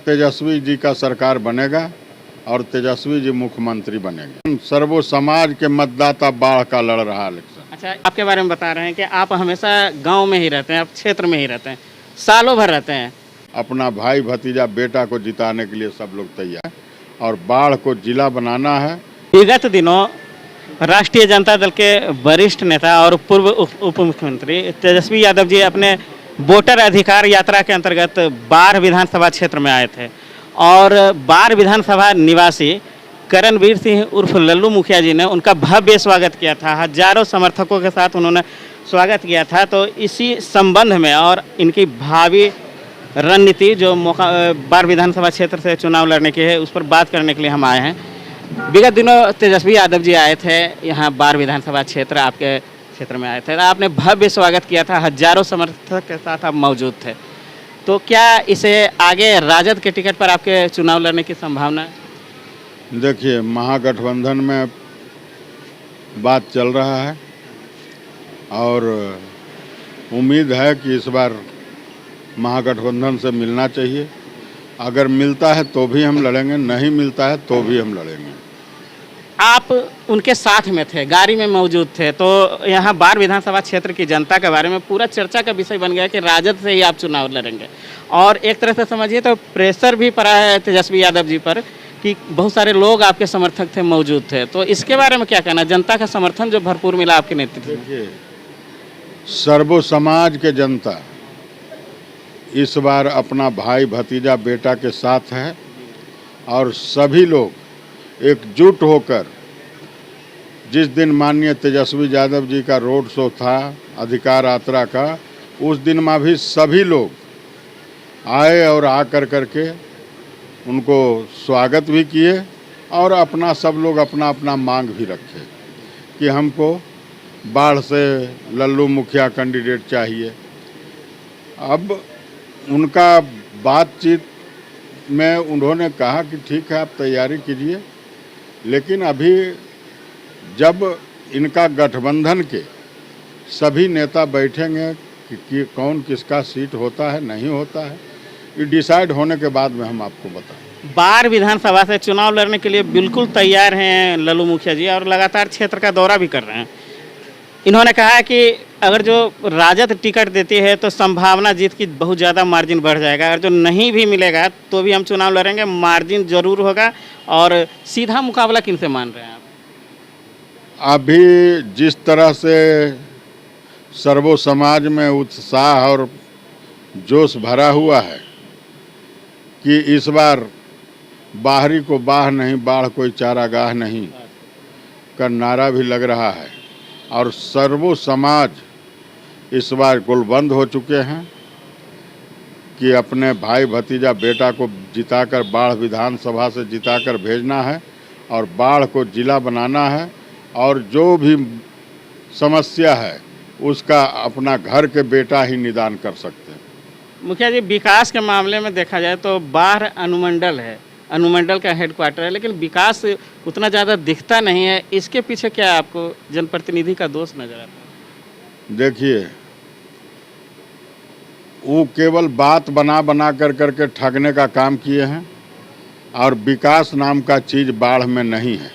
तेजस्वी जी का सरकार बनेगा और तेजस्वी जी मुख्यमंत्री बनेंगे। सर्वो समाज के मतदाता बाढ़ का लड़ रहा है इलेक्शन। अच्छा, आपके बारे में बता रहे हैं कि आप हमेशा गांव में ही रहते हैं, आप क्षेत्र में ही रहते हैं, सालों भर रहते हैं। अपना भाई भतीजा बेटा को जिताने के लिए सब लोग तैयार हैं और बाढ़ को जिला बनाना है। विगत दिनों राष्ट्रीय जनता दल के वरिष्ठ नेता और पूर्व उप मुख्यमंत्री तेजस्वी यादव जी अपने वोटर अधिकार यात्रा के अंतर्गत बाढ़ विधानसभा क्षेत्र में आए थे और बाढ़ विधानसभा निवासी करणवीर सिंह उर्फ लल्लू मुखिया जी ने उनका भव्य स्वागत किया था। हजारों समर्थकों के साथ उन्होंने स्वागत किया था। तो इसी संबंध में और इनकी भावी रणनीति जो मौका बाढ़ विधानसभा क्षेत्र से चुनाव लड़ने की है, उस पर बात करने के लिए हम आए हैं। विगत दिनों तेजस्वी यादव जी आए थे यहाँ बाढ़ विधानसभा क्षेत्र, आपके क्षेत्र में आए थे, आपने भव्य स्वागत किया था, हजारों समर्थक के साथ आप मौजूद थे। तो क्या इसे आगे राजद के टिकट पर आपके चुनाव लड़ने की संभावना है? देखिए, महागठबंधन में बात चल रहा है और उम्मीद है कि इस बार महागठबंधन से मिलना चाहिए। अगर मिलता है तो भी हम लड़ेंगे, नहीं मिलता है तो भी हम लड़ेंगे। आप उनके साथ में थे, गाड़ी में मौजूद थे, तो यहाँ बाढ़ विधानसभा क्षेत्र की जनता के बारे में पूरा चर्चा का विषय बन गया कि राजद से ही आप चुनाव लड़ेंगे और एक तरह से समझिए तो प्रेशर भी पड़ा है तेजस्वी यादव जी पर कि बहुत सारे लोग आपके समर्थक थे, मौजूद थे। तो इसके बारे में क्या कहना, जनता का समर्थन जो भरपूर मिला आपके नेतृत्व में? देखिए, सर्वो समाज के जनता इस बार अपना भाई भतीजा बेटा के साथ है और सभी लोग एकजुट होकर, जिस दिन माननीय तेजस्वी यादव जी का रोड शो था अधिकार यात्रा का, उस दिन में भी सभी लोग आए और आकर करके उनको स्वागत भी किए और अपना सब लोग अपना अपना मांग भी रखे कि हमको बाढ़ से लल्लू मुखिया कैंडिडेट चाहिए। अब उनका बातचीत में उन्होंने कहा कि ठीक है, आप तैयारी कीजिए, लेकिन अभी जब इनका गठबंधन के सभी नेता बैठेंगे कि कौन किसका सीट होता है नहीं होता है, ये डिसाइड होने के बाद में हम आपको बताएं। बाढ़ विधानसभा से चुनाव लड़ने के लिए बिल्कुल तैयार हैं लल्लू मुखिया जी और लगातार क्षेत्र का दौरा भी कर रहे हैं। इन्होंने कहा है कि अगर जो राजद टिकट देती है तो संभावना जीत की बहुत ज़्यादा मार्जिन बढ़ जाएगा, अगर जो नहीं भी मिलेगा तो भी हम चुनाव लड़ेंगे, मार्जिन जरूर होगा। और सीधा मुकाबला किनसे मान रहे हैं आप? अभी जिस तरह से सर्वो समाज में उत्साह और जोश भरा हुआ है कि इस बार बाहरी को बाह नहीं, बाढ़ कोई चारागाह नहीं का नारा भी लग रहा है और सर्वो समाज इस बार गुलबंद हो चुके हैं कि अपने भाई भतीजा बेटा को जिताकर बाढ़ विधानसभा से जिताकर भेजना है और बाढ़ को जिला बनाना है और जो भी समस्या है उसका अपना घर के बेटा ही निदान कर सकते हैं। मुखिया जी, विकास के मामले में देखा जाए तो बाढ़ अनुमंडल है, अनुमंडल का हेडक्वार्टर है, लेकिन विकास उतना ज़्यादा दिखता नहीं है। इसके पीछे क्या आपको जनप्रतिनिधि का दोष नजर आता है? देखिए, वो केवल बात बना बना करके ठगने का काम किए हैं और विकास नाम का चीज़ बाढ़ में नहीं है।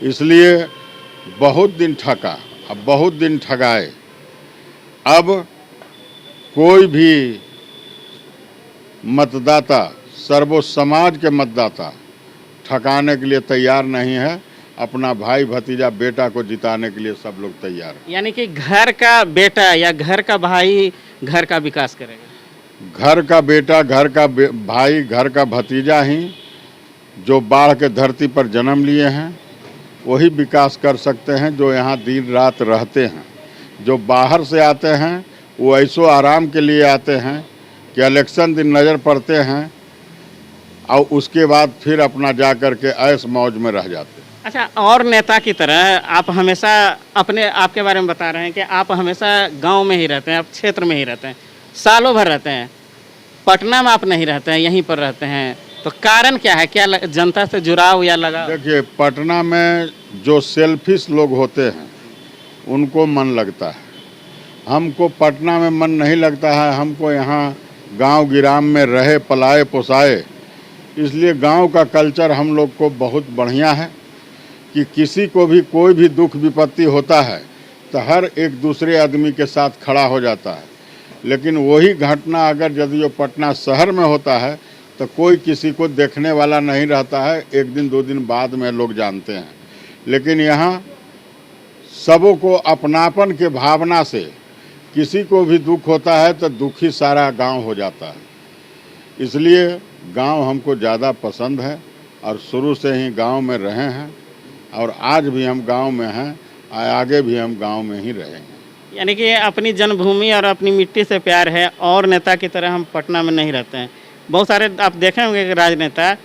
इसलिए बहुत दिन ठगा, अब बहुत दिन ठगाए, अब कोई भी मतदाता, सर्वो समाज के मतदाता ठकाने के लिए तैयार नहीं है। अपना भाई भतीजा बेटा को जिताने के लिए सब लोग तैयार हैं। यानी कि घर का बेटा या घर का भाई घर का विकास करेगा? घर का बेटा, घर का भाई, घर का भतीजा ही जो बाढ़ के धरती पर जन्म लिए हैं वही विकास कर सकते हैं, जो यहाँ दिन रात रहते हैं। जो बाहर से आते हैं वो ऐसो आराम के लिए आते हैं कि इलेक्शन दिन नज़र पड़ते हैं और उसके बाद फिर अपना जा कर के ऐश मौज में रह जाते हैं। अच्छा, और नेता की तरह आप हमेशा आपके बारे में बता रहे हैं कि आप हमेशा गांव में ही रहते हैं, आप क्षेत्र में ही रहते हैं, सालों भर रहते हैं, पटना में आप नहीं रहते हैं, यहीं पर रहते हैं। तो कारण क्या है, क्या जनता से जुड़ाव या लगा? देखिए, पटना में जो सेल्फिश लोग होते हैं उनको मन लगता है, हमको पटना में मन नहीं लगता है। हमको यहाँ गांव गिराम में रहे पलाए पोसाए, इसलिए गांव का कल्चर हम लोग को बहुत बढ़िया है कि किसी को भी कोई भी दुख विपत्ति होता है तो हर एक दूसरे आदमी के साथ खड़ा हो जाता है। लेकिन वही घटना अगर यदि वो पटना शहर में होता है तो कोई किसी को देखने वाला नहीं रहता है, एक दिन दो दिन बाद में लोग जानते हैं। लेकिन यहाँ सबों को अपनापन के भावना से किसी को भी दुख होता है तो दुखी सारा गांव हो जाता है। इसलिए गांव हमको ज़्यादा पसंद है और शुरू से ही गांव में रहे हैं और आज भी हम गांव में हैं, आगे भी हम गांव में ही रहेंगे। यानी कि अपनी जन्मभूमि और अपनी मिट्टी से प्यार है और नेता की तरह हम पटना में नहीं रहते हैं। बहुत सारे आप देखे होंगे कि राजनेता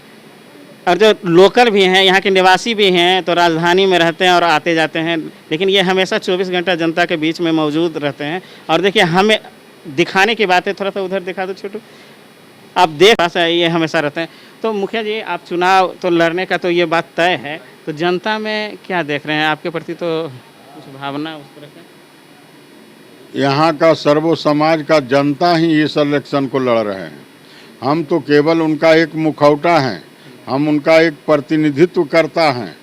और जो लोकल भी हैं, यहाँ के निवासी भी हैं, तो राजधानी में रहते हैं और आते जाते हैं, लेकिन ये हमेशा 24 घंटा जनता के बीच में मौजूद रहते हैं। और देखिए, हमें दिखाने की बात है, थोड़ा सा उधर दिखा दो छोटू, आप देख पास ये हमेशा रहते हैं। तो मुखिया जी, आप चुनाव तो लड़ने का तो ये बात तय है, तो जनता में क्या देख रहे हैं आपके प्रति, तो कुछ भावना उस तरह का? यहाँ का सर्वो समाज का जनता ही इस इलेक्शन को लड़ रहे हैं। हम तो केवल उनका एक मुखौटा हैं, हम उनका एक प्रतिनिधित्व करता हैं,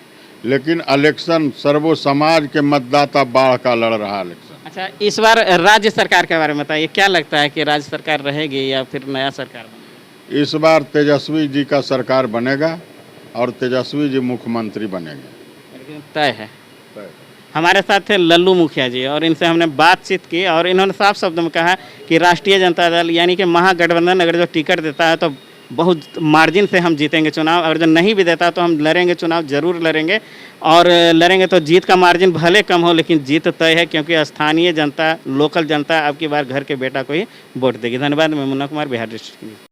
लेकिन इलेक्शन सर्वो समाज के मतदाता बाढ़ का लड़ रहा इलेक्शन। अच्छा, इस बार राज्य सरकार के बारे में बताइए, क्या लगता है कि राज्य सरकार रहेगी या फिर नया सरकार बनेगा? इस बार तेजस्वी जी का सरकार बनेगा और तेजस्वी जी मुख्यमंत्री बनेंगे, तय है। हमारे साथ थे लल्लू मुखिया जी और इनसे हमने बातचीत की और इन्होंने साफ शब्द में कहा कि राष्ट्रीय जनता दल यानी कि महागठबंधन अगर जो टिकट देता है तो बहुत मार्जिन से हम जीतेंगे चुनाव, अगर जो नहीं भी देता तो हम लड़ेंगे चुनाव, जरूर लड़ेंगे और लड़ेंगे तो जीत का मार्जिन भले कम हो लेकिन जीत तय है, क्योंकि स्थानीय जनता, लोकल जनता अब की बार घर के बेटा को ही वोट देगी। धन्यवाद। मैं मुन्ना कुमार, बिहार डिस्ट्रिक्ट।